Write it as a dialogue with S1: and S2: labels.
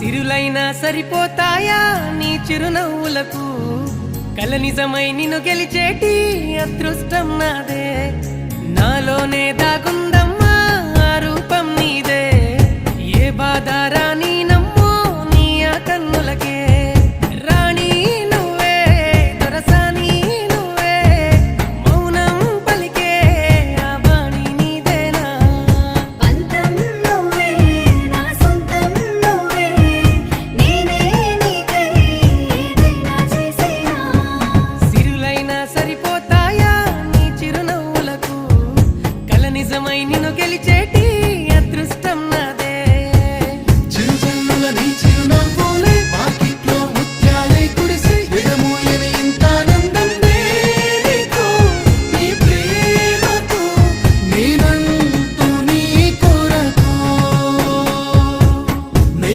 S1: సిరులైనా సరిపోతాయా నీ చిరునవ్వులకు కల నిజమై నిన్ను గెలిచేటి అదృష్టం నాదే నాలోనే దాగుందమ్మా ఆ రూపం నీదే ఏ బాధ రాని